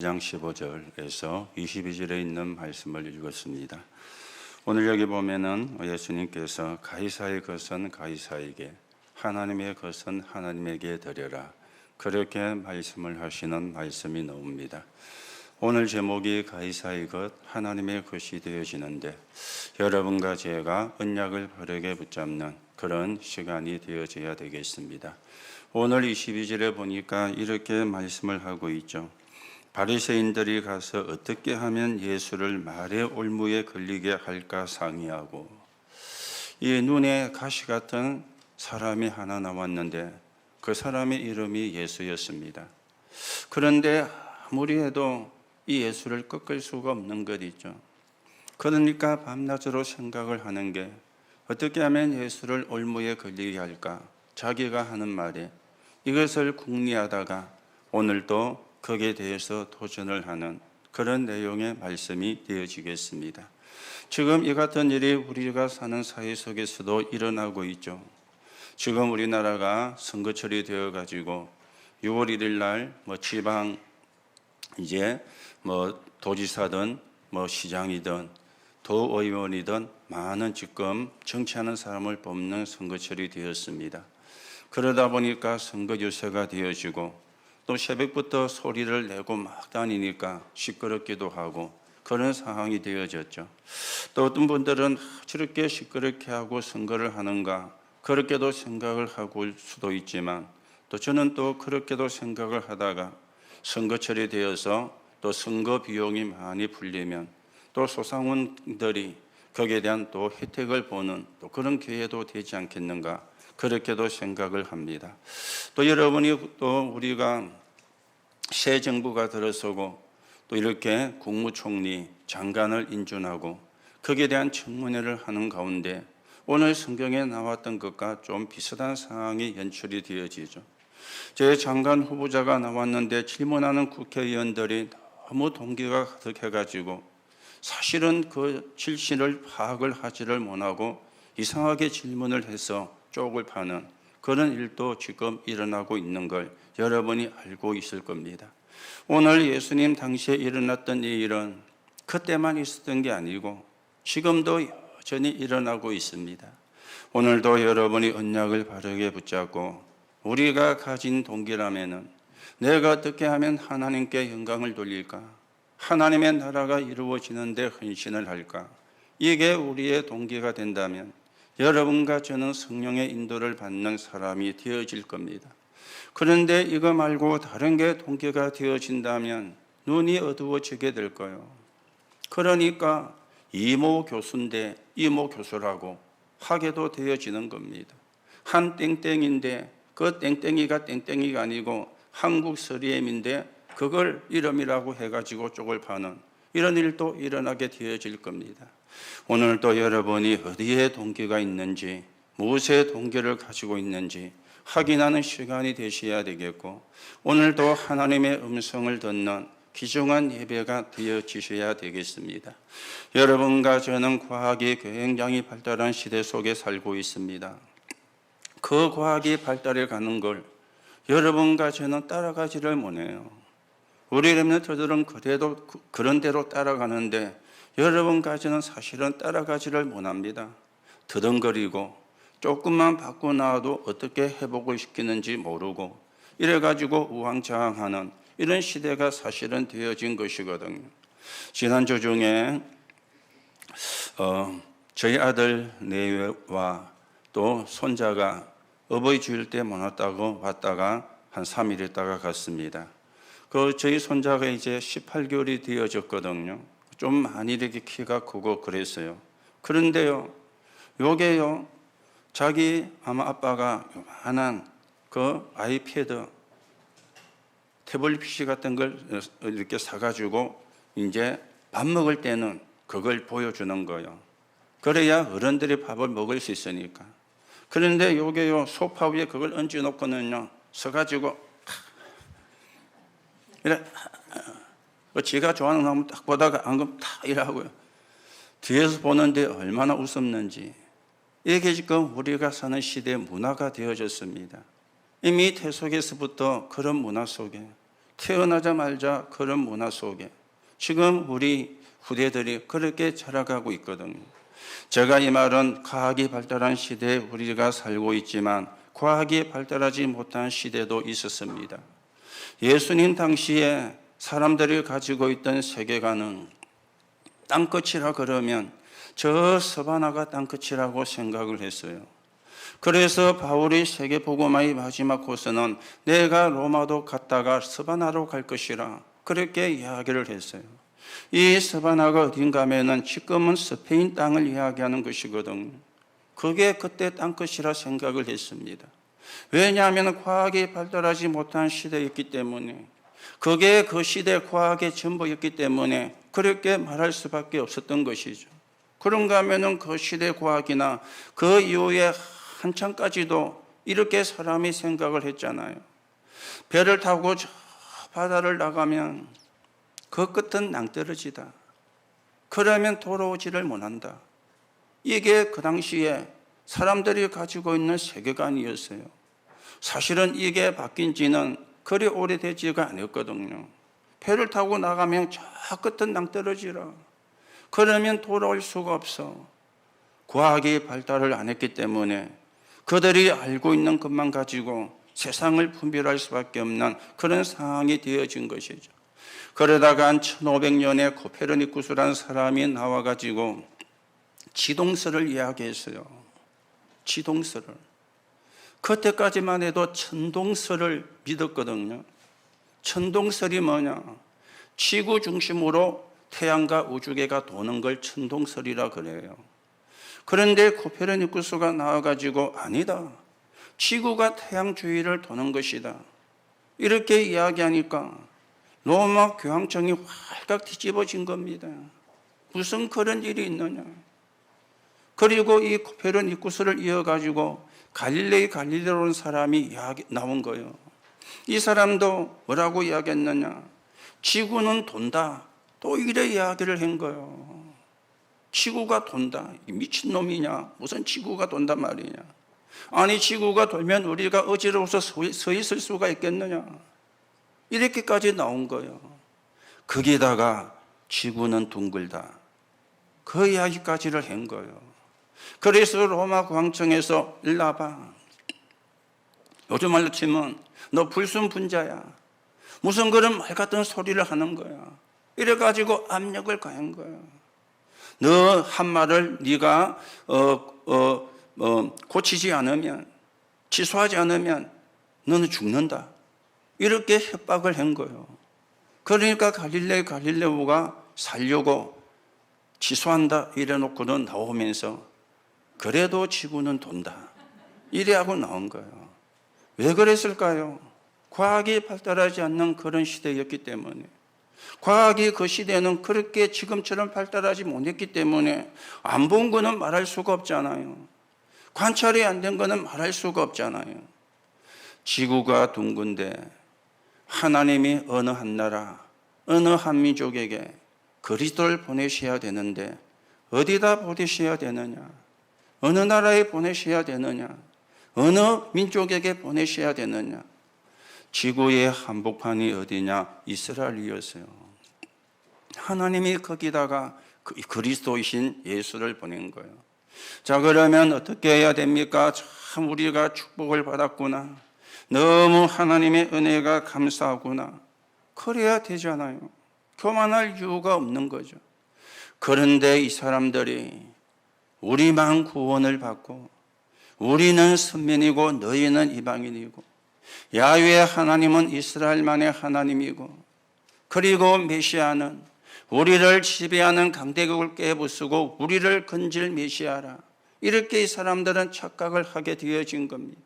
장 15절에서 22절에 있는 말씀을 읽었습니다. 오늘 여기 보면은 예수님께서 가이사의 것은 가이사에게, 하나님의 것은 하나님에게 드려라, 그렇게 말씀을 하시는 말씀이 나옵니다. 오늘 제목이 가이사의 것, 하나님의 것이 되어지는데, 여러분과 제가 언약을 바르게 붙잡는 그런 시간이 되어져야 되겠습니다. 오늘 22절에 보니까 이렇게 말씀을 하고 있죠. 바리새인들이 가서 어떻게 하면 예수를 말의 올무에 걸리게 할까 상의하고, 이 눈에 가시 같은 사람이 하나 나왔는데 그 사람의 이름이 예수였습니다. 그런데 아무리 해도 이 예수를 꺾을 수가 없는 것 있죠. 그러니까 밤낮으로 생각을 하는 게, 어떻게 하면 예수를 올무에 걸리게 할까, 자기가 하는 말에 이것을 궁리하다가 오늘도 거기에 대해서 도전을 하는 그런 내용의 말씀이 되어지겠습니다. 지금 이 같은 일이 우리가 사는 사회 속에서도 일어나고 있죠. 지금 우리나라가 선거철이 되어가지고 6월 1일 날 지방 이제 도지사든 시장이든 도의원이든 많은 지금 정치하는 사람을 뽑는 선거철이 되었습니다. 그러다 보니까 선거 유세가 되어지고, 또 새벽부터 소리를 내고 막 다니니까 시끄럽기도 하고 그런 상황이 되어졌죠. 또 어떤 분들은 저렇게 시끄럽게 하고 선거를 하는가, 그렇게도 생각을 하고 올 수도 있지만, 또 저는 또 그렇게도 생각을 하다가 선거철이 되어서 또 선거 비용이 많이 풀리면 또 소상원들이 거기에 대한 또 혜택을 보는 또 그런 기회도 되지 않겠는가, 그렇게도 생각을 합니다. 또 여러분이 또 우리가 새 정부가 들어서고 또 이렇게 국무총리, 장관을 인준하고 거기에 대한 청문회를 하는 가운데 오늘 성경에 나왔던 것과 좀 비슷한 상황이 연출이 되어지죠. 제 장관 후보자가 나왔는데 질문하는 국회의원들이 너무 동기가 가득해가지고 사실은 그 실신을 파악을 하지를 못하고 이상하게 질문을 해서 쪽을 파는 그런 일도 지금 일어나고 있는 걸 여러분이 알고 있을 겁니다. 오늘 예수님 당시에 일어났던 이 일은 그때만 있었던 게 아니고 지금도 여전히 일어나고 있습니다. 오늘도 여러분이 언약을 바르게 붙잡고 우리가 가진 동기라면은, 내가 어떻게 하면 하나님께 영광을 돌릴까, 하나님의 나라가 이루어지는데 헌신을 할까, 이게 우리의 동기가 된다면 여러분과 저는 성령의 인도를 받는 사람이 되어질 겁니다. 그런데 이거 말고 다른 게 동기가 되어진다면 눈이 어두워지게 될 거예요. 그러니까 이모 교수인데 이모 교수라고 하게도 되어지는 겁니다. 한 땡땡인데 그 땡땡이가 땡땡이가 아니고 한국 서리엠인데 그걸 이름이라고 해가지고 쪽을 파는 이런 일도 일어나게 되어질 겁니다. 오늘도 여러분이 어디에 동기가 있는지, 무엇의 동기를 가지고 있는지 확인하는 시간이 되셔야 되겠고, 오늘도 하나님의 음성을 듣는 귀중한 예배가 되어지셔야 되겠습니다. 여러분과 저는 과학이 굉장히 발달한 시대 속에 살고 있습니다. 그 과학이 발달해 가는 걸 여러분과 저는 따라가지를 못해요. 우리 렘넌트들은 그래도 그런 대로 따라가는데 여러분까지는 사실은 따라가지를 못합니다. 더듬거리고 조금만 바꿔 놔도 어떻게 회복을 시키는지 모르고 이래가지고 우왕좌왕하는 이런 시대가 사실은 되어진 것이거든요. 지난주 중에 저희 아들 내외와 또 손자가 어버이 주일 때 못 왔다가 한 3일 있다가 갔습니다. 저희 손자가 이제 18개월이 되어졌거든요. 좀 많이 이렇게 키가 크고 그랬어요. 그런데요, 요게요, 자기 아마 아빠가 요만한 그 아이패드, 태블릿 PC 같은 걸 이렇게 사가지고 이제 밥 먹을 때는 그걸 보여주는 거예요. 그래야 어른들이 밥을 먹을 수 있으니까. 그런데 요게요, 소파 위에 그걸 얹어놓고는요, 서가지고 이래, 지가 좋아하는 거 딱 보다가 안 그러면 탁 이러고요. 뒤에서 보는데 얼마나 웃었는지. 이게 지금 우리가 사는 시대의 문화가 되어졌습니다. 이미 태속에서부터 그런 문화 속에 태어나자마자 그런 문화 속에 지금 우리 후대들이 그렇게 자라가고 있거든요. 제가 이 말은 과학이 발달한 시대에 우리가 살고 있지만 과학이 발달하지 못한 시대도 있었습니다. 예수님 당시에 사람들이 가지고 있던 세계관은 땅끝이라 그러면 저 서바나가 땅끝이라고 생각을 했어요. 그래서 바울이 세계복음화의 마지막 코스는 내가 로마도 갔다가 서바나로 갈 것이라 그렇게 이야기를 했어요. 이 서바나가 어딘가 하면은 지금은 스페인 땅을 이야기하는 것이거든요. 그게 그때 땅끝이라 생각을 했습니다. 왜냐하면 과학이 발달하지 못한 시대였기 때문에, 그게 그 시대 과학의 전부였기 때문에 그렇게 말할 수밖에 없었던 것이죠. 그런가 하면은 그 시대 과학이나 그 이후에 한참까지도 이렇게 사람이 생각을 했잖아요. 배를 타고 저 바다를 나가면 그 끝은 낭떠러지다. 그러면 돌아오지를 못한다. 이게 그 당시에 사람들이 가지고 있는 세계관이었어요. 사실은 이게 바뀐 지는 그리 오래되지가 않았거든요. 배를 타고 나가면 저 끝은 낭떠러지라. 그러면 돌아올 수가 없어. 과학이 발달을 안 했기 때문에 그들이 알고 있는 것만 가지고 세상을 분별할 수밖에 없는 그런 상황이 되어진 것이죠. 그러다가 한 1500년에 코페르니쿠스라는 사람이 나와가지고 지동설을 이야기했어요. 지동설을. 그때까지만 해도 천동설을 믿었거든요. 천동설이 뭐냐? 지구 중심으로 태양과 우주계가 도는 걸 천동설이라 그래요. 그런데 코페르니쿠스가 나와가지고 아니다. 지구가 태양 주위를 도는 것이다. 이렇게 이야기하니까 로마 교황청이 활짝 뒤집어진 겁니다. 무슨 그런 일이 있느냐. 그리고 이 코페르니쿠스를 이어가지고 갈릴레오라는 사람이 나온 거예요. 이 사람도 뭐라고 이야기했느냐. 지구는 돈다. 또 이래 이야기를 한 거예요. 지구가 돈다. 미친놈이냐. 무슨 지구가 돈단 말이냐. 아니 지구가 돌면 우리가 어지러워서 서 있을 수가 있겠느냐. 이렇게까지 나온 거예요. 거기다가 지구는 둥글다. 그 이야기까지를 한 거예요. 그래서 로마 교황청에서 일로 와봐. 요즘 말로 치면 너 불순분자야. 무슨 그런 말 같은 소리를 하는 거야. 이래가지고 압력을 가한 거야. 너 한 말을 네가 고치지 않으면, 취소하지 않으면 너는 죽는다. 이렇게 협박을 한 거예요. 그러니까 갈릴레오가 살려고 취소한다 이래놓고는 나오면서 그래도 지구는 돈다. 이래하고 나온 거예요. 왜 그랬을까요? 과학이 발달하지 않는 그런 시대였기 때문에. 과학이 그 시대에는 그렇게 지금처럼 발달하지 못했기 때문에 안 본 거는 말할 수가 없잖아요. 관찰이 안 된 거는 말할 수가 없잖아요. 지구가 둥근데 하나님이 어느 한 나라, 어느 한 민족에게 그리스도를 보내셔야 되는데 어디다 보내셔야 되느냐? 어느 나라에 보내셔야 되느냐? 어느 민족에게 보내셔야 되느냐? 지구의 한복판이 어디냐? 이스라엘이었어요. 하나님이 거기다가 그리스도이신 예수를 보낸 거예요. 자, 그러면 어떻게 해야 됩니까? 참 우리가 축복을 받았구나. 너무 하나님의 은혜가 감사하구나. 그래야 되잖아요. 교만할 이유가 없는 거죠. 그런데 이 사람들이 우리만 구원을 받고 우리는 선민이고 너희는 이방인이고 야훼 하나님은 이스라엘만의 하나님이고 그리고 메시아는 우리를 지배하는 강대국을 깨부수고 우리를 건질 메시아라. 이렇게 이 사람들은 착각을 하게 되어진 겁니다.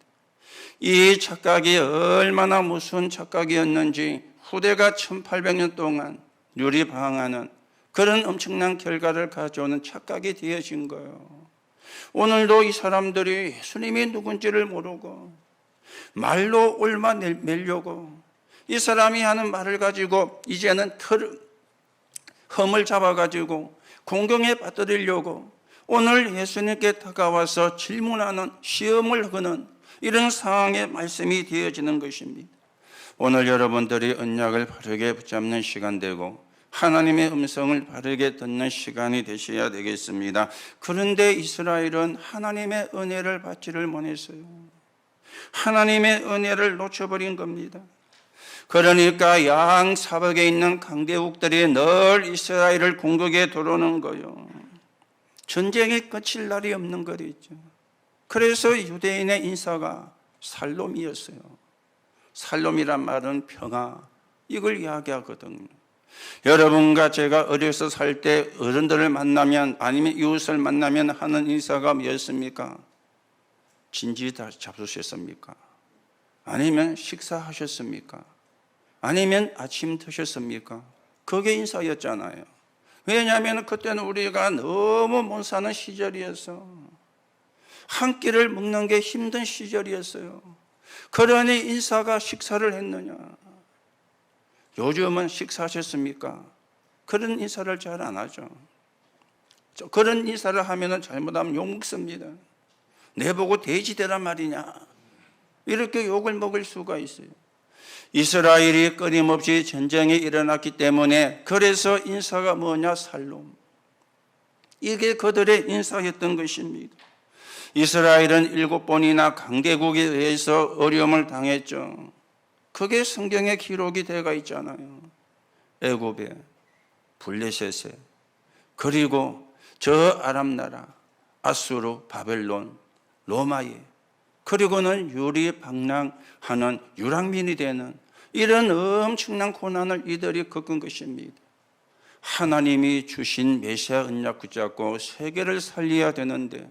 이 착각이 얼마나 무서운 착각이었는지 후대가 1800년 동안 유리방황하는 그런 엄청난 결과를 가져오는 착각이 되어진 거예요. 오늘도 이 사람들이 예수님이 누군지를 모르고 말로 옮아내려고 이 사람이 하는 말을 가지고 이제는 흠을 잡아가지고 공경에 빠뜨리려고 오늘 예수님께 다가와서 질문하는 시험을 거는 이런 상황의 말씀이 되어지는 것입니다. 오늘 여러분들이 언약을 바르게 붙잡는 시간 되고 하나님의 음성을 바르게 듣는 시간이 되셔야 되겠습니다. 그런데 이스라엘은 하나님의 은혜를 받지를 못했어요. 하나님의 은혜를 놓쳐버린 겁니다. 그러니까 양사벽에 있는 강대국들이 늘 이스라엘을 공격에 들어오는 거예요. 전쟁이 끝일 날이 없는 거겠죠. 그래서 유대인의 인사가 살롬이었어요. 살롬이란 말은 평화, 이걸 이야기하거든요. 여러분과 제가 어려서 살 때 어른들을 만나면 아니면 이웃을 만나면 하는 인사가 뭐였습니까? 진지 잡수셨습니까? 아니면 식사하셨습니까? 아니면 아침 드셨습니까? 그게 인사였잖아요. 왜냐하면 그때는 우리가 너무 못 사는 시절이어서 한 끼를 먹는 게 힘든 시절이었어요. 그러니 인사가 식사를 했느냐? 요즘은 식사하셨습니까? 그런 인사를 잘 안 하죠. 그런 인사를 하면 잘못하면 욕 먹습니다. 내보고 돼지 되란 말이냐? 이렇게 욕을 먹을 수가 있어요. 이스라엘이 끊임없이 전쟁이 일어났기 때문에 그래서 인사가 뭐냐? 살롬. 이게 그들의 인사였던 것입니다. 이스라엘은 7번이나 강대국에 의해서 어려움을 당했죠. 그게 성경에 기록이 되어 있잖아요. 애굽에, 블레셋에, 그리고 저 아람 나라, 아수르, 바벨론, 로마에, 그리고는 유리방랑하는 유랑민이 되는 이런 엄청난 고난을 이들이 겪은 것입니다. 하나님이 주신 메시아 언약 붙잡고 세계를 살려야 되는데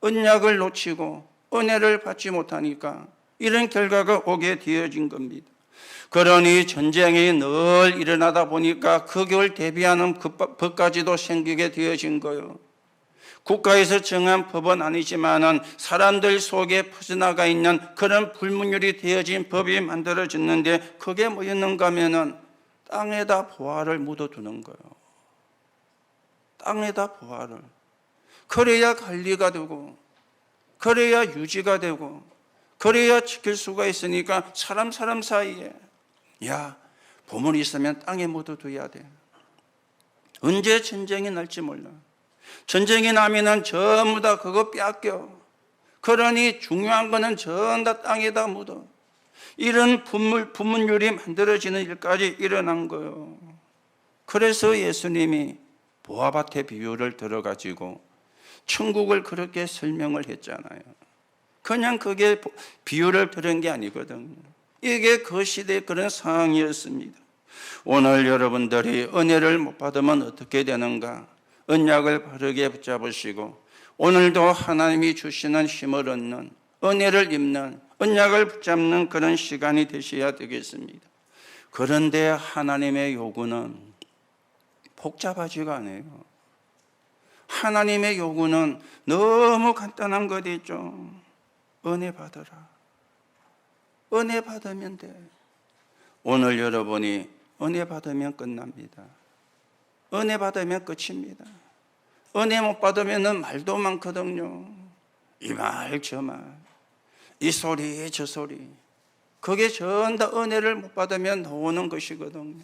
언약을 놓치고 은혜를 받지 못하니까 이런 결과가 오게 되어진 겁니다. 그러니 전쟁이 늘 일어나다 보니까 그걸 대비하는 법까지도 생기게 되어진 거예요. 국가에서 정한 법은 아니지만은 사람들 속에 퍼져나가 있는 그런 불문율이 되어진 법이 만들어졌는데 그게 뭐였는가 하면은 땅에다 보화를 묻어두는 거예요. 땅에다 보화를. 그래야 관리가 되고 그래야 유지가 되고 그래야 지킬 수가 있으니까 사람 사이에 야, 보물이 있으면 땅에 묻어둬야 돼. 언제 전쟁이 날지 몰라. 전쟁이 나면은 전부 다 그거 뺏겨. 그러니 중요한 거는 전부 다 땅에다 묻어. 이런 분문율이 만들어지는 일까지 일어난 거예요. 그래서 예수님이 보화밭의 비유를 들어가지고 천국을 그렇게 설명을 했잖아요. 그냥 그게 비유를 들은 게 아니거든요. 이게 그 시대의 그런 상황이었습니다. 오늘 여러분들이 은혜를 못 받으면 어떻게 되는가? 언약을 바르게 붙잡으시고 오늘도 하나님이 주시는 힘을 얻는 은혜를 입는 언약을 붙잡는 그런 시간이 되셔야 되겠습니다. 그런데 하나님의 요구는 복잡하지가 않아요. 하나님의 요구는 너무 간단한 것 있죠. 은혜 받으라. 은혜 받으면 돼. 오늘 여러분이 은혜 받으면 끝납니다. 은혜 받으면 끝입니다. 은혜 못 받으면 말도 많거든요. 이 말, 저 말, 이 소리, 저 소리. 그게 전부 다 은혜를 못 받으면 나오는 것이거든요.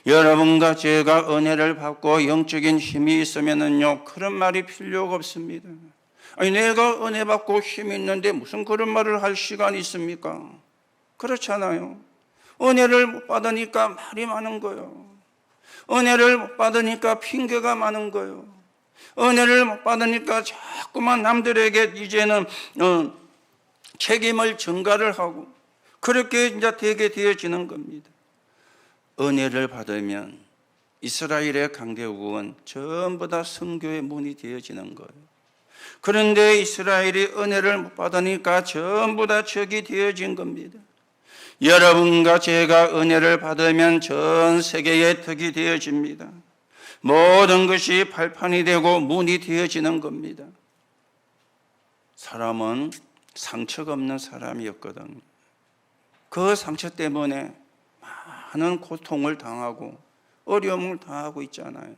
여러분과 제가 은혜를 받고 영적인 힘이 있으면요 그런 말이 필요가 없습니다. 아니 내가 은혜 받고 힘이 있는데 무슨 그런 말을 할 시간이 있습니까? 그렇잖아요. 은혜를 못 받으니까 말이 많은 거예요. 은혜를 못 받으니까 핑계가 많은 거예요. 은혜를 못 받으니까 자꾸만 남들에게 이제는 책임을 전가를 하고 그렇게 이제 되게 되어지는 겁니다. 은혜를 받으면 이스라엘의 강대국은 전부 다 선교의 문이 되어지는 거예요. 그런데 이스라엘이 은혜를 못 받으니까 전부 다 적이 되어진 겁니다. 여러분과 제가 은혜를 받으면 전 세계의 덕이 되어집니다. 모든 것이 발판이 되고 문이 되어지는 겁니다. 사람은 상처가 없는 사람이었거든요. 그 상처 때문에 많은 고통을 당하고 어려움을 당하고 있잖아요.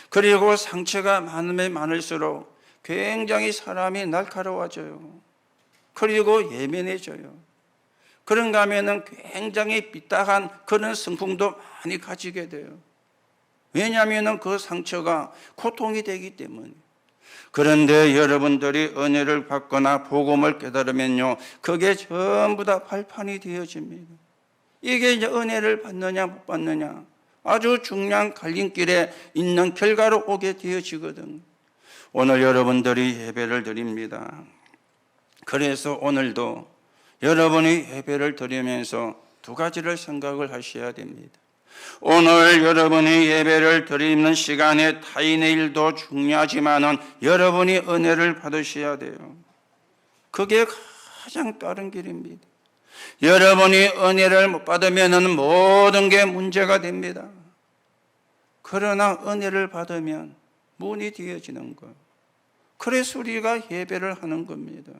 그리고 상처가 많으면 많을수록 굉장히 사람이 날카로워져요. 그리고 예민해져요. 그런가 하면은 굉장히 삐딱한 그런 성품도 많이 가지게 돼요. 왜냐하면 그 상처가 고통이 되기 때문에. 그런데 여러분들이 은혜를 받거나 복음을 깨달으면요, 그게 전부 다 발판이 되어집니다. 이게 이제 은혜를 받느냐 못 받느냐 아주 중요한 갈림길에 있는 결과로 오게 되어지거든요. 오늘 여러분들이 예배를 드립니다. 그래서 오늘도 여러분이 예배를 드리면서 두 가지를 생각을 하셔야 됩니다. 오늘 여러분이 예배를 드리는 시간에 타인의 일도 중요하지만은 여러분이 은혜를 받으셔야 돼요. 그게 가장 빠른 길입니다. 여러분이 은혜를 못 받으면은 모든 게 문제가 됩니다. 그러나 은혜를 받으면 문이 되어지는 거예요. 그래서 우리가 예배를 하는 겁니다.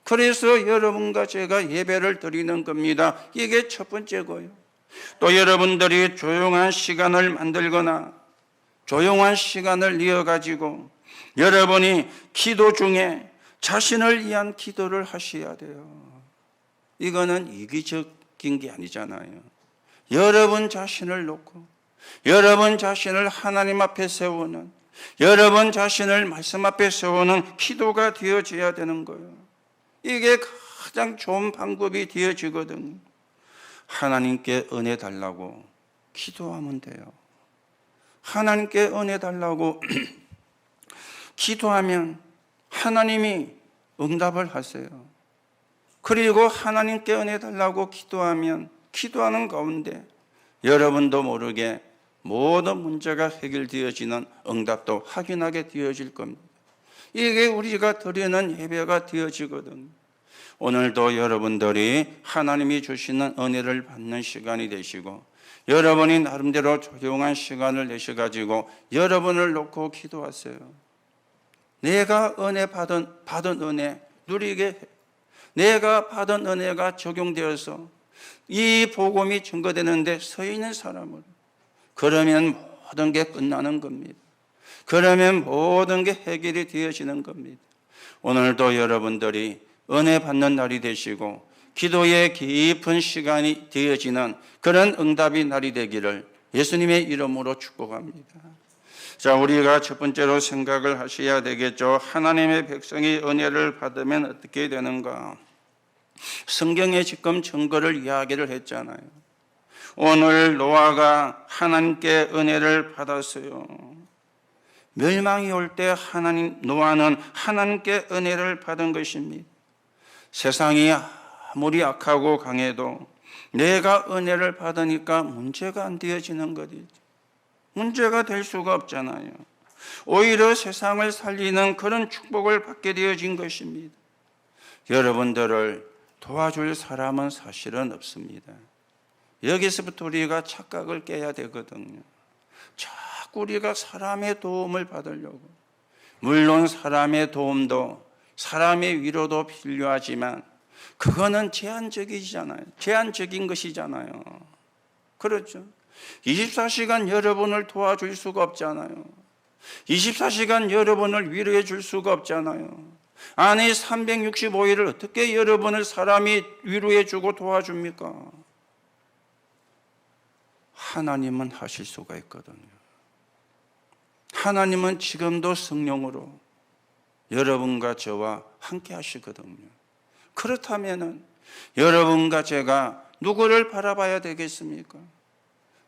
그래서 여러분과 제가 예배를 드리는 겁니다. 이게 첫 번째고요. 또 여러분들이 조용한 시간을 만들거나 조용한 시간을 이어가지고 여러분이 기도 중에 자신을 위한 기도를 하셔야 돼요. 이거는 이기적인 게 아니잖아요. 여러분 자신을 놓고 여러분 자신을 하나님 앞에 세우는, 여러분 자신을 말씀 앞에 세우는 기도가 되어져야 되는 거예요. 이게 가장 좋은 방법이 되어지거든요. 하나님께 은혜 달라고 기도하면 돼요. 하나님께 은혜 달라고 기도하면 하나님이 응답을 하세요. 그리고 하나님께 은혜 달라고 기도하면 기도하는 가운데 여러분도 모르게 모든 문제가 해결되어지는 응답도 확인하게 되어질 겁니다. 이게 우리가 드리는 예배가 되어지거든요. 오늘도 여러분들이 하나님이 주시는 은혜를 받는 시간이 되시고 여러분이 나름대로 조용한 시간을 내셔가지고 여러분을 놓고 기도하세요. 내가 은혜 받은 은혜 누리게, 내가 받은 은혜가 적용되어서 이 복음이 증거되는데 서 있는 사람으로, 그러면 모든 게 끝나는 겁니다. 그러면 모든 게 해결이 되어지는 겁니다. 오늘도 여러분들이 은혜 받는 날이 되시고 기도의 깊은 시간이 되어지는 그런 응답의 날이 되기를 예수님의 이름으로 축복합니다. 자, 우리가 첫 번째로 생각을 하셔야 되겠죠. 하나님의 백성이 은혜를 받으면 어떻게 되는가? 성경에 지금 증거를 이야기를 했잖아요. 오늘 노아가 하나님께 은혜를 받았어요. 멸망이 올 때 노아는 하나님께 은혜를 받은 것입니다. 세상이 아무리 악하고 강해도 내가 은혜를 받으니까 문제가 안 되어지는 것이죠. 문제가 될 수가 없잖아요. 오히려 세상을 살리는 그런 축복을 받게 되어진 것입니다. 여러분들을 도와줄 사람은 사실은 없습니다. 여기서부터 우리가 착각을 깨야 되거든요. 자꾸 우리가 사람의 도움을 받으려고, 물론 사람의 도움도 사람의 위로도 필요하지만 그거는 제한적인 것이잖아요. 그렇죠? 24시간 여러분을 도와줄 수가 없잖아요. 24시간 여러분을 위로해 줄 수가 없잖아요. 아니 365일을 어떻게 여러분을 사람이 위로해 주고 도와줍니까? 하나님은 하실 수가 있거든요. 하나님은 지금도 성령으로 여러분과 저와 함께 하시거든요. 그렇다면 여러분과 제가 누구를 바라봐야 되겠습니까?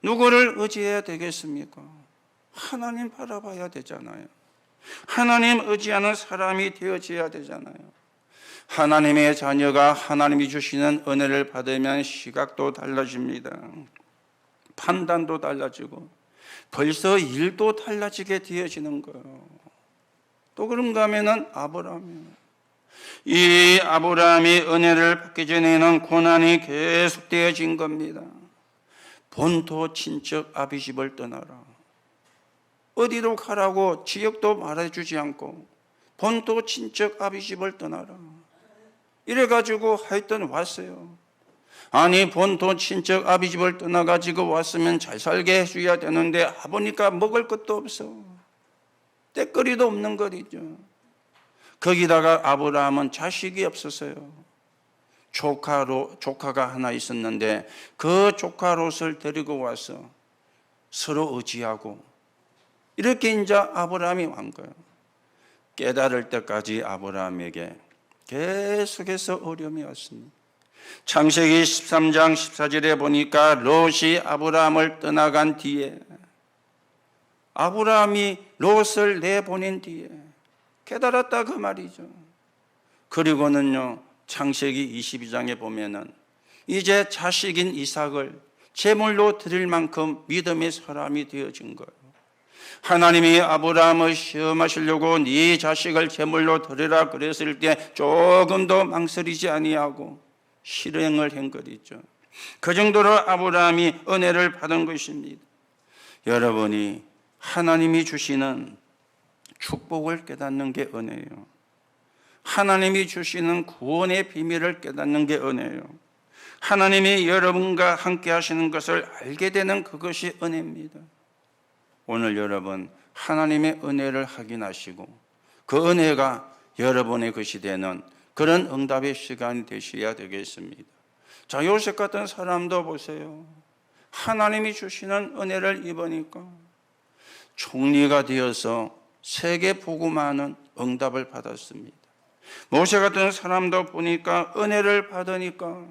누구를 의지해야 되겠습니까? 하나님 바라봐야 되잖아요. 하나님 의지하는 사람이 되어져야 되잖아요. 하나님의 자녀가 하나님이 주시는 은혜를 받으면 시각도 달라집니다. 판단도 달라지고 벌써 일도 달라지게 되어지는 거예요. 또 그런가 하면은 이 아브라함이 은혜를 받기 전에는 고난이 계속 되어진 겁니다. 본토 친척 아비집을 떠나라. 어디로 가라고 지역도 말해주지 않고 본토 친척 아비집을 떠나라. 이래가지고 하여튼 왔어요. 아니 본토 친척 아비집을 떠나가지고 왔으면 잘 살게 해줘야 되는데 와보니까 먹을 것도 없어. 때거리도 없는 거리죠. 거기다가 아브라함은 자식이 없었어요. 조카가 하나 있었는데 그 조카 롯을 데리고 와서 서로 의지하고 이렇게 이제 아브라함이 온 거예요. 깨달을 때까지 아브라함에게 계속해서 어려움이 왔습니다. 창세기 13장 14절에 보니까 롯이 아브라함을 떠나간 뒤에, 아브라함이 롯을 내보낸 뒤에 깨달았다 그 말이죠. 그리고는요, 창세기 22장에 보면은 이제 자식인 이삭을 제물로 드릴 만큼 믿음의 사람이 되어진 거예요. 하나님이 아브라함을 시험하시려고 네 자식을 제물로 드리라 그랬을 때 조금도 망설이지 아니하고 실행을 한 것이죠. 그 정도로 아브라함이 은혜를 받은 것입니다. 여러분이 하나님이 주시는 축복을 깨닫는 게 은혜예요. 하나님이 주시는 구원의 비밀을 깨닫는 게 은혜예요. 하나님이 여러분과 함께 하시는 것을 알게 되는 그것이 은혜입니다. 오늘 여러분 하나님의 은혜를 확인하시고 그 은혜가 여러분의 것이 되는 그런 응답의 시간이 되셔야 되겠습니다. 자, 요셉 같은 사람도 보세요. 하나님이 주시는 은혜를 입으니까 총리가 되어서 세계 복음하는 응답을 받았습니다. 모세 같은 사람도 보니까 은혜를 받으니까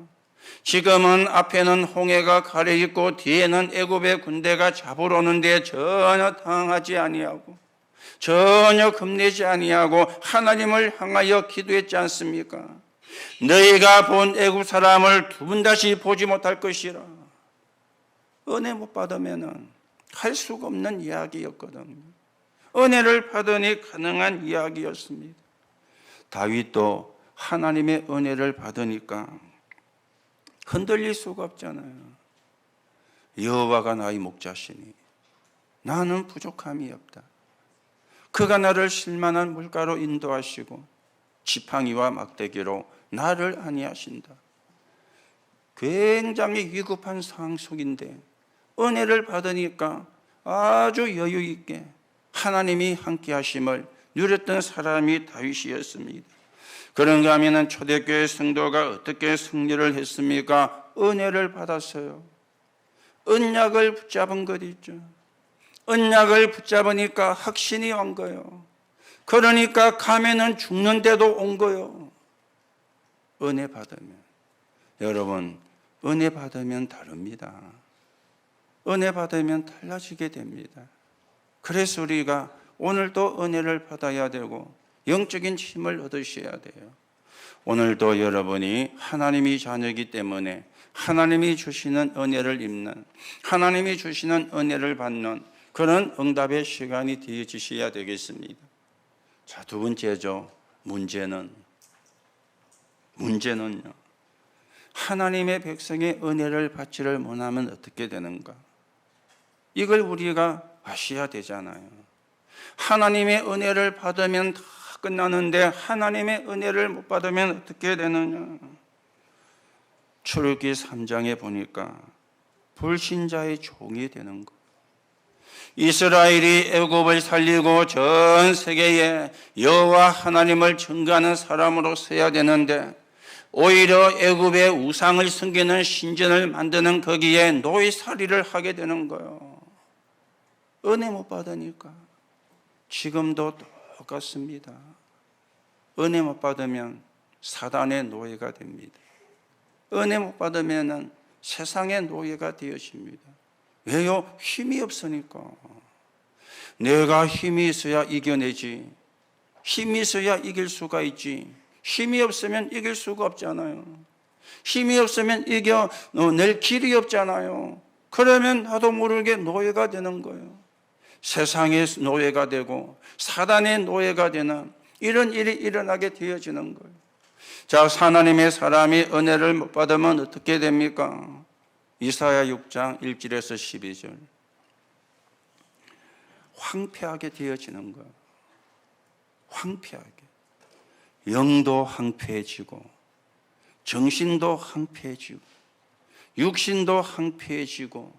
지금은 앞에는 홍해가 가려있고 뒤에는 애굽의 군대가 잡으러 오는데 전혀 당하지 아니하고 전혀 겁내지 아니하고 하나님을 향하여 기도했지 않습니까? 너희가 본 애굽 사람을 두 번 다시 보지 못할 것이라. 은혜 못 받으면 할 수가 없는 이야기였거든요. 은혜를 받으니 가능한 이야기였습니다. 다윗도 하나님의 은혜를 받으니까 흔들릴 수가 없잖아요. 여호와가 나의 목자시니 나는 부족함이 없다. 그가 나를 실만한 물가로 인도하시고 지팡이와 막대기로 나를 안위하신다. 굉장히 위급한 상황 속인데 은혜를 받으니까 아주 여유 있게 하나님이 함께 하심을 누렸던 사람이 다윗이었습니다. 그런가 하면 초대교회 성도가 어떻게 승리를 했습니까? 은혜를 받았어요. 언약을 붙잡은 것 있죠. 언약을 붙잡으니까 확신이 온 거예요. 그러니까 가면은 죽는데도 온 거예요. 은혜 받으면. 여러분, 은혜 받으면 다릅니다. 은혜 받으면 달라지게 됩니다. 그래서 우리가 오늘도 은혜를 받아야 되고 영적인 힘을 얻으셔야 돼요. 오늘도 여러분이 하나님이 자녀이기 때문에 하나님이 주시는 은혜를 입는, 하나님이 주시는 은혜를 받는 그런 응답의 시간이 되어지셔야 되겠습니다. 자, 두 번째죠. 문제는요, 하나님의 백성의 은혜를 받지를 못하면 어떻게 되는가? 이걸 우리가 아셔야 되잖아요. 하나님의 은혜를 받으면 다 끝나는데 하나님의 은혜를 못 받으면 어떻게 되느냐? 출애굽기 3장에 보니까 불신자의 종이 되는 거. 이스라엘이 애굽을 살리고 전 세계에 여호와 하나님을 증거하는 사람으로 서야 되는데 오히려 애굽의 우상을 섬기는 신전을 만드는 거기에 노예살이를 하게 되는 거예요. 은혜 못 받으니까. 지금도 똑같습니다. 은혜 못 받으면 사단의 노예가 됩니다. 은혜 못 받으면 세상의 노예가 되어집니다. 왜요? 힘이 없으니까. 내가 힘이 있어야 이겨내지. 힘이 있어야 이길 수가 있지. 힘이 없으면 이길 수가 없잖아요. 힘이 없으면 이겨낼 길이 없잖아요. 그러면 나도 모르게 노예가 되는 거예요. 세상의 노예가 되고 사단의 노예가 되는 이런 일이 일어나게 되어지는 거예요. 자, 하나님의 사람이 은혜를 못 받으면 어떻게 됩니까? 이사야 6장 1절에서 12절. 황폐하게 되어지는 거예요. 황폐하게. 영도 황폐해지고 정신도 황폐해지고 육신도 황폐해지고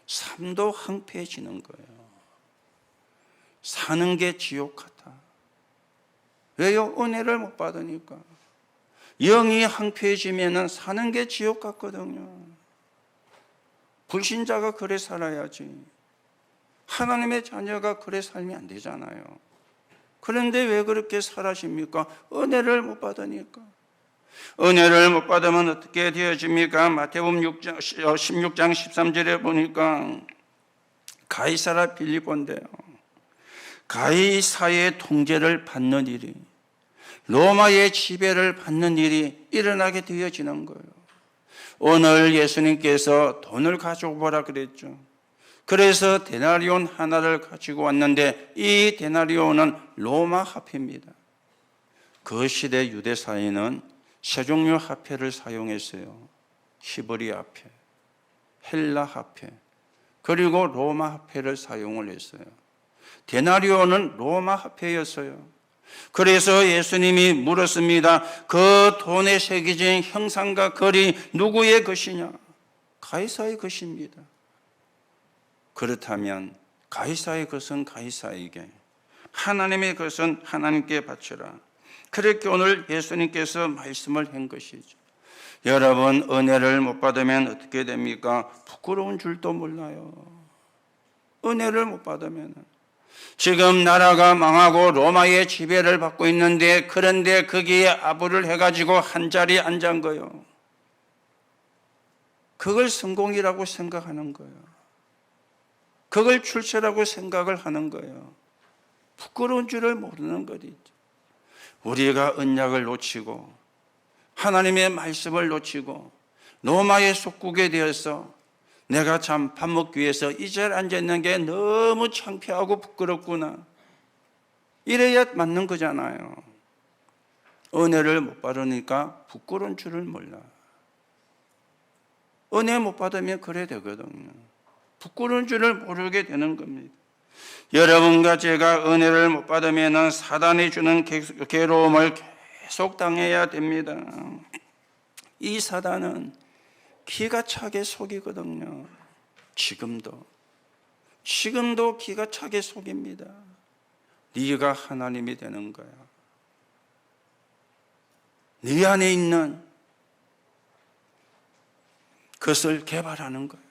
삶도 황폐해지는 거예요. 사는 게 지옥 같아. 왜요? 은혜를 못 받으니까. 영이 황폐해지면 사는 게 지옥 같거든요. 불신자가 그래 살아야지. 하나님의 자녀가 그래 살면 안 되잖아요. 그런데 왜 그렇게 살아십니까? 은혜를 못 받으니까. 은혜를 못 받으면 어떻게 되어집니까? 마태복음 16장 13절에 보니까 가이사라 빌립보인데요, 가이사의 통제를 받는 일이, 로마의 지배를 받는 일이 일어나게 되어지는 거예요. 오늘 예수님께서 돈을 가져오라 그랬죠. 그래서 데나리온 하나를 가지고 왔는데 이 데나리온은 로마 화폐입니다. 그 시대 유대 사회는 세 종류 화폐를 사용했어요. 히브리 화폐, 헬라 화폐, 그리고 로마 화폐를 사용을 했어요. 데나리온은 로마 화폐였어요. 그래서 예수님이 물었습니다. 그 돈에 새겨진 형상과 글이 누구의 것이냐? 가이사의 것입니다. 그렇다면 가이사의 것은 가이사에게, 하나님의 것은 하나님께 바치라. 그렇게 오늘 예수님께서 말씀을 한 것이죠. 여러분, 은혜를 못 받으면 어떻게 됩니까? 부끄러운 줄도 몰라요. 은혜를 못 받으면. 지금 나라가 망하고 로마의 지배를 받고 있는데, 그런데 거기에 아부를 해가지고 한 자리에 앉은 거예요. 그걸 성공이라고 생각하는 거예요. 그걸 출세라고 생각을 하는 거예요. 부끄러운 줄을 모르는 거죠. 우리가 언약을 놓치고 하나님의 말씀을 놓치고 로마의 속국에 되어서 내가 참 밥 먹기 위해서 이 자리에 앉아있는 게 너무 창피하고 부끄럽구나, 이래야 맞는 거잖아요. 은혜를 못 받으니까 부끄러운 줄을 몰라. 은혜 못 받으면 그래 되거든요. 부끄러운 줄을 모르게 되는 겁니다. 여러분과 제가 은혜를 못 받으면 사단이 주는 괴로움을 계속 당해야 됩니다. 이 사단은 기가 차게 속이거든요. 지금도 기가 차게 속입니다. 네가 하나님이 되는 거야. 네 안에 있는 것을 개발하는 거야.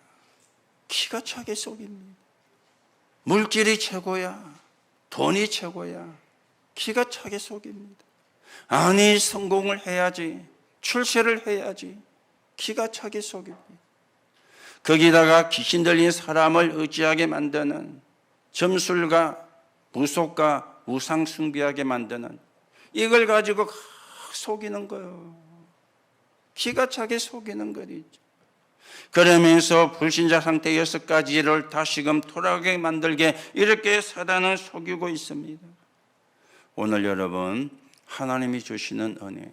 기가 차게 속입니다. 물질이 최고야, 돈이 최고야, 기가 차게 속입니다. 아니, 성공을 해야지, 출세를 해야지, 기가 차게 속입니다. 거기다가 귀신 들린 사람을 의지하게 만드는, 점술가, 무속가, 우상 숭배하게 만드는, 이걸 가지고 속이는 거예요. 기가 차게 속이는 거죠. 그러면서 불신자 상태 6가지를 다시금 돌아가게 만들게 이렇게 사단은 속이고 있습니다. 오늘 여러분, 하나님이 주시는 은혜,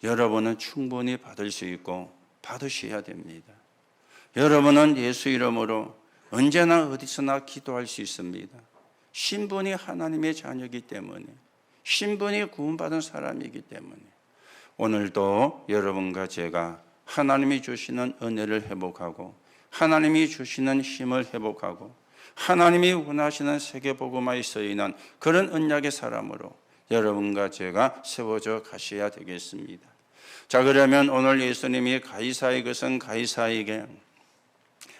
여러분은 충분히 받을 수 있고 받으셔야 됩니다. 여러분은 예수 이름으로 언제나 어디서나 기도할 수 있습니다. 신분이 하나님의 자녀이기 때문에, 신분이 구원받은 사람이기 때문에 오늘도 여러분과 제가 하나님이 주시는 은혜를 회복하고 하나님이 주시는 힘을 회복하고 하나님이 원하시는 세계복음화에 쓰이는 그런 언약의 사람으로 여러분과 제가 세워져 가셔야 되겠습니다. 자, 그러면 오늘 예수님이 가이사의 것은 가이사에게,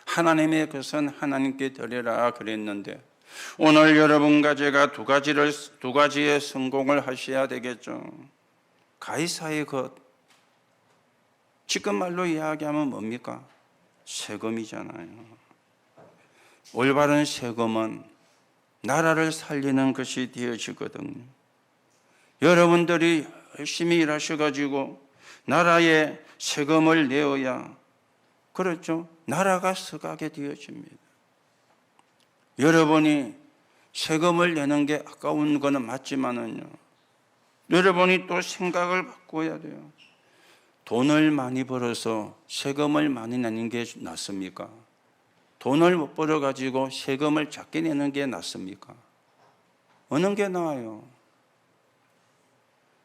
하나님의 것은 하나님께 드리라 그랬는데, 오늘 여러분과 제가 두 가지의 성공을 하셔야 되겠죠. 가이사의 것, 지금 말로 이야기하면 뭡니까? 세금이잖아요. 올바른 세금은 나라를 살리는 것이 되어지거든요. 여러분들이 열심히 일하셔가지고 나라에 세금을 내어야, 그렇죠, 나라가 서가게 되어집니다. 여러분이 세금을 내는 게 아까운 거는 맞지만은요, 여러분이 또 생각을 바꿔야 돼요. 돈을 많이 벌어서 세금을 많이 내는 게 낫습니까? 돈을 못 벌어가지고 세금을 작게 내는 게 낫습니까? 어느 게 나아요?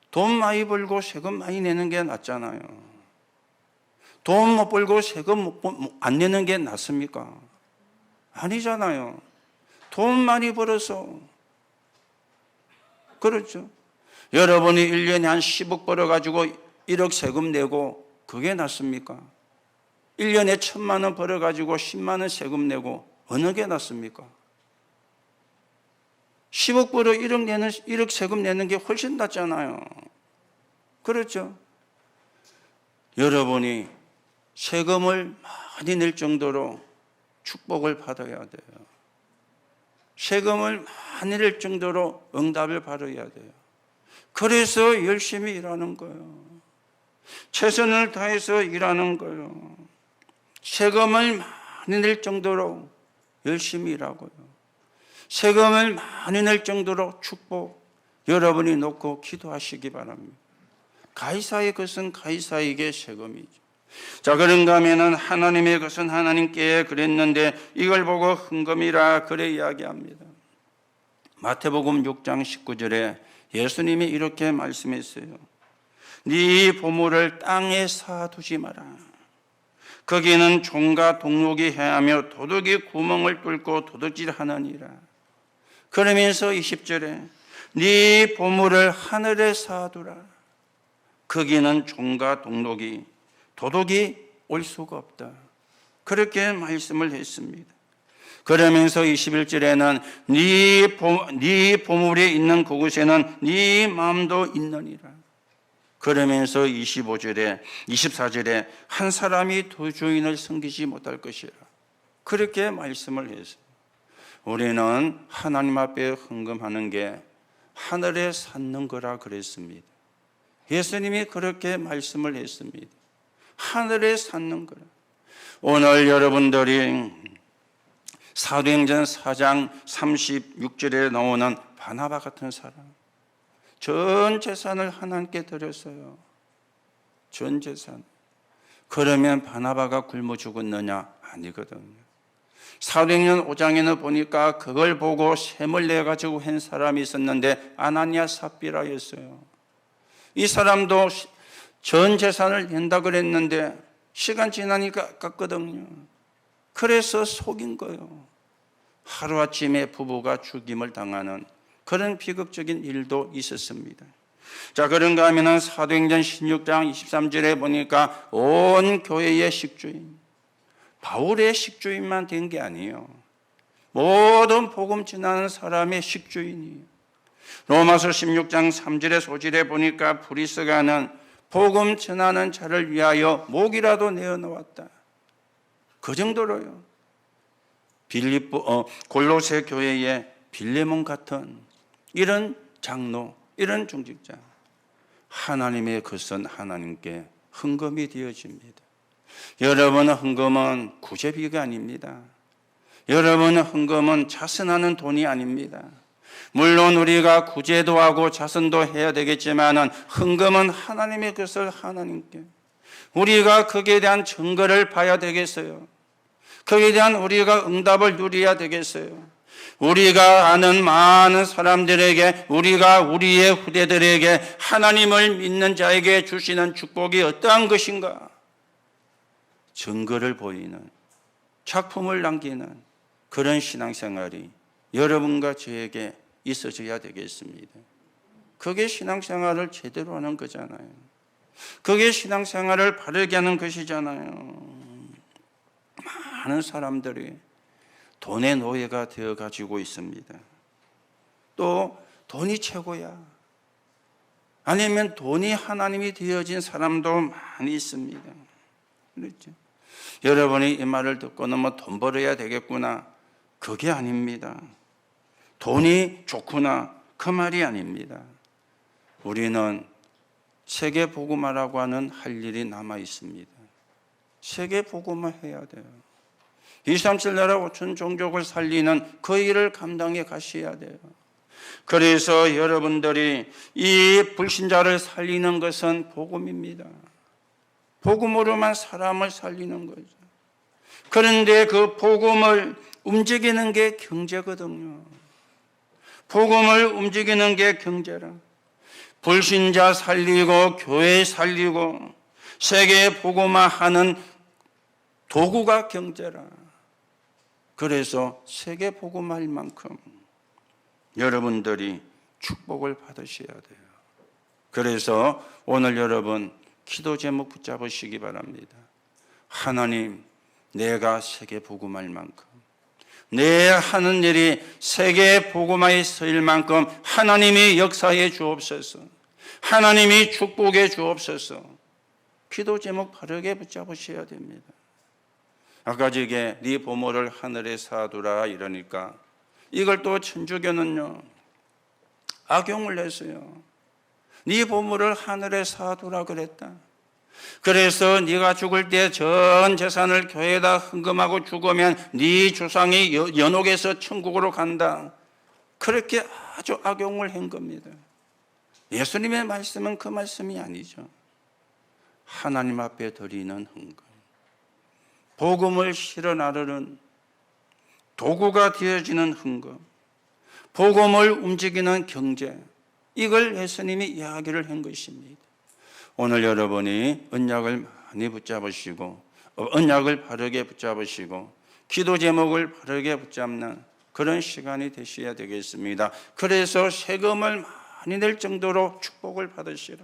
돈 많이 벌고 세금 많이 내는 게 낫잖아요. 돈 못 벌고 세금 안 내는 게 낫습니까? 아니잖아요. 돈 많이 벌어서, 그렇죠, 여러분이 1년에 한 10억 벌어가지고 1억 세금 내고 그게 낫습니까? 1년에 1,000만 원 벌어가지고 10만 원 세금 내고 어느 게 낫습니까? 10억 벌어 1억 세금 내는 게 훨씬 낫잖아요. 그렇죠? 여러분이 세금을 많이 낼 정도로 축복을 받아야 돼요. 세금을 많이 낼 정도로 응답을 받아야 돼요. 그래서 열심히 일하는 거예요. 최선을 다해서 일하는 거예요. 세금을 많이 낼 정도로 열심히 일하고요. 세금을 많이 낼 정도로 축복 여러분이 놓고 기도하시기 바랍니다. 가이사의 것은 가이사에게 세금이죠. 자, 그런가 하면은 하나님의 것은 하나님께 그랬는데 이걸 보고 헌금이라 그래 이야기합니다. 마태복음 6장 19절에 예수님이 이렇게 말씀했어요. 네 보물을 땅에 쌓아두지 마라. 거기는 종과 동록이 해하며 도둑이 구멍을 뚫고 도둑질하느니라. 그러면서 20절에 네 보물을 하늘에 쌓아두라. 거기는 종과 동록이 도둑이 올 수가 없다. 그렇게 말씀을 했습니다. 그러면서 21절에는 네 보물이 있는 그곳에는 네 마음도 있느니라. 그러면서 24절에 한 사람이 두 주인을 섬기지 못할 것이라. 그렇게 말씀을 했어요. 우리는 하나님 앞에 헌금하는 게 하늘에 쌓는 거라 그랬습니다. 예수님이 그렇게 말씀을 했습니다. 하늘에 쌓는 거라. 오늘 여러분들이 사도행전 4장 36절에 나오는 바나바 같은 사람, 전 재산을 하나님께 드렸어요. 전 재산. 그러면 바나바가 굶어 죽었느냐? 아니거든요. 사도행전 5장에는 보니까 그걸 보고 셈을 내가지고 한 사람이 있었는데 아나니아 삽비라였어요. 이 사람도 전 재산을 낸다 그랬는데 시간 지나니까 아깝거든요. 그래서 속인 거예요. 하루아침에 부부가 죽임을 당하는 그런 비극적인 일도 있었습니다. 자, 그런가 하면 사도행전 16장 23절에 보니까 온 교회의 식주인, 바울의 식주인만 된 게 아니에요. 모든 복음 전하는 사람의 식주인이에요. 로마서 16장 3절의 소절에 보니까 브리스가는 복음 전하는 자를 위하여 목이라도 내어놓았다. 그 정도로요. 골로새 교회의 빌레몬 같은 이런 장로, 이런 중직자, 하나님의 것은 하나님께 헌금이 되어집니다. 여러분의 헌금은 구제비가 아닙니다. 여러분의 헌금은 자선하는 돈이 아닙니다. 물론 우리가 구제도 하고 자선도 해야 되겠지만 헌금은 하나님의 것을 하나님께, 우리가 거기에 대한 증거를 봐야 되겠어요. 거기에 대한 우리가 응답을 누려야 되겠어요. 우리가 아는 많은 사람들에게, 우리가 우리의 후대들에게 하나님을 믿는 자에게 주시는 축복이 어떠한 것인가? 증거를 보이는, 작품을 남기는 그런 신앙생활이 여러분과 저에게 있어져야 되겠습니다. 그게 신앙생활을 제대로 하는 거잖아요. 그게 신앙생활을 바르게 하는 것이잖아요. 많은 사람들이 돈의 노예가 되어 가지고 있습니다. 또 돈이 최고야. 아니면 돈이 하나님이 되어진 사람도 많이 있습니다. 그렇죠? 여러분이 이 말을 듣고는 뭐 돈 벌어야 되겠구나, 그게 아닙니다. 돈이 좋구나, 그 말이 아닙니다. 우리는 세계 복음화라고 하는 할 일이 남아 있습니다. 세계 복음화 해야 돼요. 237 나라 5천 종족을 살리는 그 일을 감당해 가셔야 돼요. 그래서 여러분들이 이 불신자를 살리는 것은 복음입니다. 복음으로만 사람을 살리는 거죠. 그런데 그 복음을 움직이는 게 경제거든요. 복음을 움직이는 게 경제라. 불신자 살리고 교회 살리고 세계 복음화하는 도구가 경제라. 그래서 세계 복음할 만큼 여러분들이 축복을 받으셔야 돼요. 그래서 오늘 여러분 기도 제목 붙잡으시기 바랍니다. 하나님, 내가 세계 복음할 만큼, 내 하는 일이 세계 복음화에 쓰일 만큼 하나님이 역사해 주옵소서. 하나님이 축복해 주옵소서. 기도 제목 바르게 붙잡으셔야 됩니다. 아까 저게 네 보모를 하늘에 사두라 이러니까 이걸 또 천주교는요 악용을 했어요. 네 보물을 하늘에 사두라 그랬다. 그래서 네가 죽을 때 전 재산을 교회에다 헌금하고 죽으면 네 조상이 연옥에서 천국으로 간다. 그렇게 아주 악용을 한 겁니다. 예수님의 말씀은 그 말씀이 아니죠. 하나님 앞에 드리는 헌금, 복음을 실어 나르는 도구가 되어지는 헌금, 복음을 움직이는 경제, 이걸 예수님이 이야기를 한 것입니다. 오늘 여러분이 언약을 많이 붙잡으시고 언약을 바르게 붙잡으시고 기도 제목을 바르게 붙잡는 그런 시간이 되셔야 되겠습니다. 그래서 세금을 많이 낼 정도로 축복을 받으시라.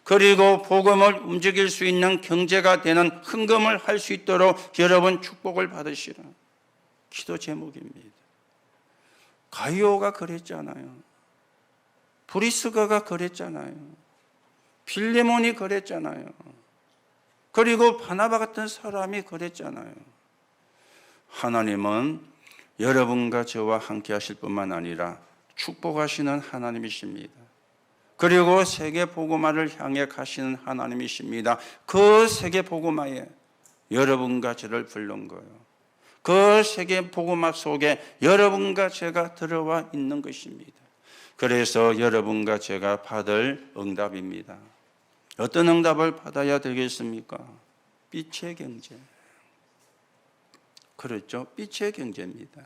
그리고 복음을 움직일 수 있는 경제가 되는 헌금을 할 수 있도록 여러분 축복을 받으시라. 기도 제목입니다. 가이오가 그랬잖아요. 브리스가가 그랬잖아요. 빌레몬이 그랬잖아요. 그리고 바나바 같은 사람이 그랬잖아요. 하나님은 여러분과 저와 함께 하실 뿐만 아니라 축복하시는 하나님이십니다. 그리고 세계 복음화를 향해 가시는 하나님이십니다. 그 세계 복음화에 여러분과 저를 부른 거예요. 그 세계 복음화 속에 여러분과 제가 들어와 있는 것입니다. 그래서 여러분과 제가 받을 응답입니다. 어떤 응답을 받아야 되겠습니까? 빛의 경제. 그렇죠? 빛의 경제입니다.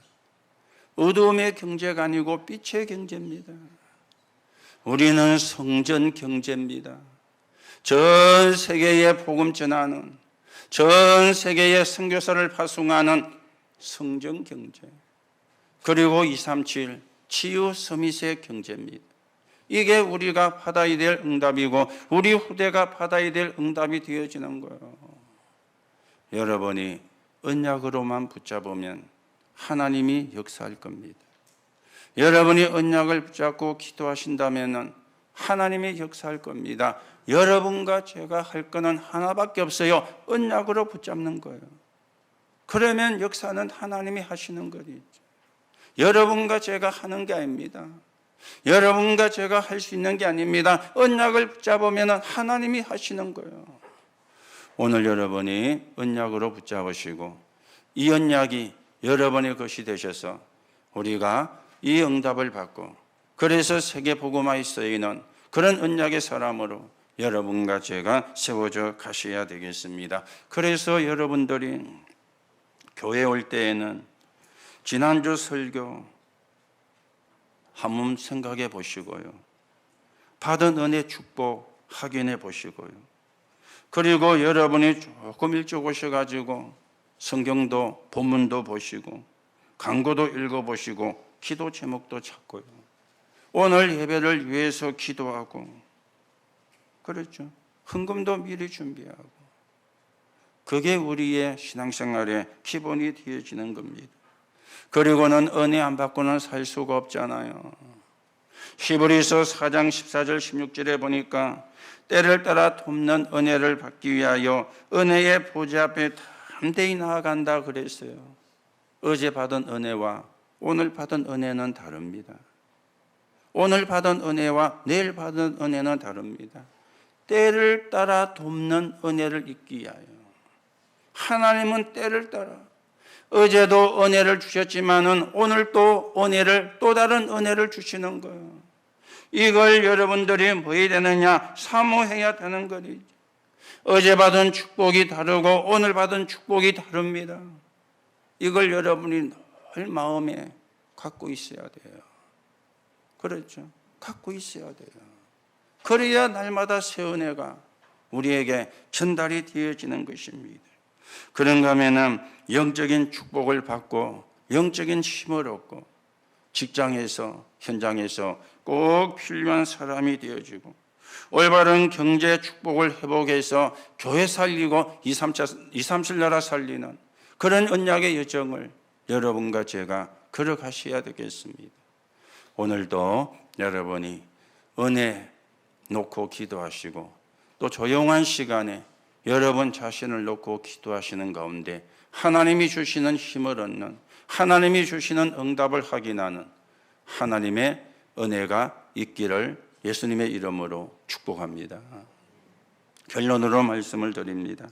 어두움의 경제가 아니고 빛의 경제입니다. 우리는 성전 경제입니다. 전 세계에 복음 전하는, 전 세계에 선교사를 파송하는 성전 경제. 그리고 237 치유 서밋의 경제입니다. 이게 우리가 받아야 될 응답이고 우리 후대가 받아야 될 응답이 되어지는 거예요. 여러분이 언약으로만 붙잡으면 하나님이 역사할 겁니다. 여러분이 언약을 붙잡고 기도하신다면 하나님이 역사할 겁니다. 여러분과 제가 할 거는 하나밖에 없어요. 언약으로 붙잡는 거예요. 그러면 역사는 하나님이 하시는 거죠. 여러분과 제가 하는 게 아닙니다. 여러분과 제가 할 수 있는 게 아닙니다. 언약을 붙잡으면 하나님이 하시는 거예요. 오늘 여러분이 언약으로 붙잡으시고 이 언약이 여러분의 것이 되셔서 우리가 이 응답을 받고 그래서 세계 복음화에 쓰이는 그런 언약의 사람으로 여러분과 제가 세워져 가셔야 되겠습니다. 그래서 여러분들이 교회 올 때에는 지난주 설교 한번 생각해 보시고요. 받은 은혜 축복 확인해 보시고요. 그리고 여러분이 조금 일찍 오셔가지고 성경도 본문도 보시고 광고도 읽어보시고 기도 제목도 찾고요. 오늘 예배를 위해서 기도하고 그렇죠. 헌금도 미리 준비하고 그게 우리의 신앙생활의 기본이 되어지는 겁니다. 그리고는 은혜 안 받고는 살 수가 없잖아요. 히브리서 4장 14절 16절에 보니까 때를 따라 돕는 은혜를 받기 위하여 은혜의 보좌 앞에 담대히 나아간다 그랬어요. 어제 받은 은혜와 오늘 받은 은혜는 다릅니다. 오늘 받은 은혜와 내일 받은 은혜는 다릅니다. 때를 따라 돕는 은혜를 잊기 위하여. 하나님은 때를 따라 어제도 은혜를 주셨지만은 오늘 또 은혜를 또 다른 은혜를 주시는 거예요. 이걸 여러분들이 뭐 해야 되느냐? 사모해야 되는 거죠. 어제 받은 축복이 다르고 오늘 받은 축복이 다릅니다. 이걸 여러분이 늘 마음에 갖고 있어야 돼요. 그렇죠? 갖고 있어야 돼요. 그래야 날마다 새 은혜가 우리에게 전달이 되어지는 것입니다. 그런가 하면은 영적인 축복을 받고 영적인 힘을 얻고 직장에서 현장에서 꼭 필요한 사람이 되어지고 올바른 경제 축복을 회복해서 교회 살리고 237 나라 살리는 그런 언약의 여정을 여러분과 제가 걸어가셔야 되겠습니다. 오늘도 여러분이 은혜 놓고 기도하시고 또 조용한 시간에 여러분 자신을 놓고 기도하시는 가운데 하나님이 주시는 힘을 얻는, 하나님이 주시는 응답을 확인하는 하나님의 은혜가 있기를 예수님의 이름으로 축복합니다. 결론으로 말씀을 드립니다.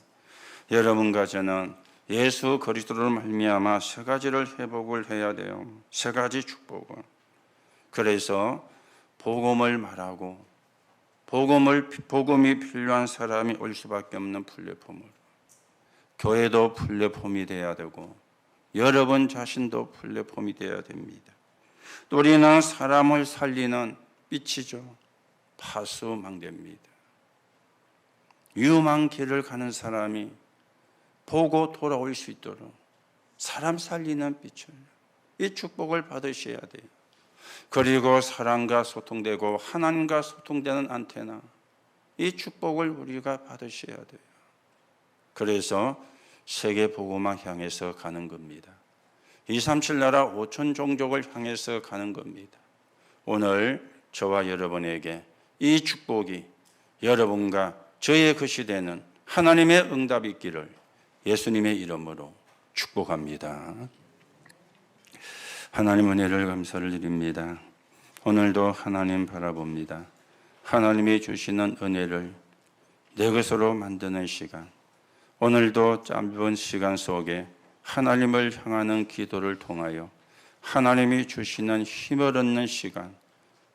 여러분과 저는 예수 그리스도로 말미암아 세 가지를 회복을 해야 돼요. 세 가지 축복을. 그래서 복음을 말하고 복음이 필요한 사람이 올 수밖에 없는 플랫폼으로, 교회도 플랫폼이 돼야 되고 여러분 자신도 플랫폼이 돼야 됩니다. 또 우리는 사람을 살리는 빛이죠. 파수망대입니다. 위험한 길을 가는 사람이 보고 돌아올 수 있도록 사람 살리는 빛을, 이 축복을 받으셔야 돼요. 그리고 사람과 소통되고 하나님과 소통되는 안테나, 이 축복을 우리가 받으셔야 돼요. 그래서 세계 복음화 향해서 가는 겁니다. 237 나라 5천 종족을 향해서 가는 겁니다. 오늘 저와 여러분에게 이 축복이 여러분과 저의 것이 되는 하나님의 응답이 있기를 예수님의 이름으로 축복합니다. 하나님 은혜를 감사를 드립니다. 오늘도 하나님 바라봅니다. 하나님이 주시는 은혜를 내 것으로 만드는 시간, 오늘도 짧은 시간 속에 하나님을 향하는 기도를 통하여 하나님이 주시는 힘을 얻는 시간,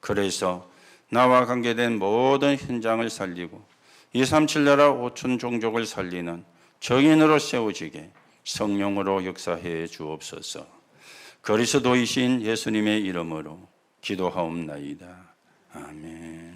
그래서 나와 관계된 모든 현장을 살리고 237 나라 5천 종족을 살리는 정인으로 세워지게 성령으로 역사해 주옵소서. 그리스도이신 예수님의 이름으로 기도하옵나이다. 아멘.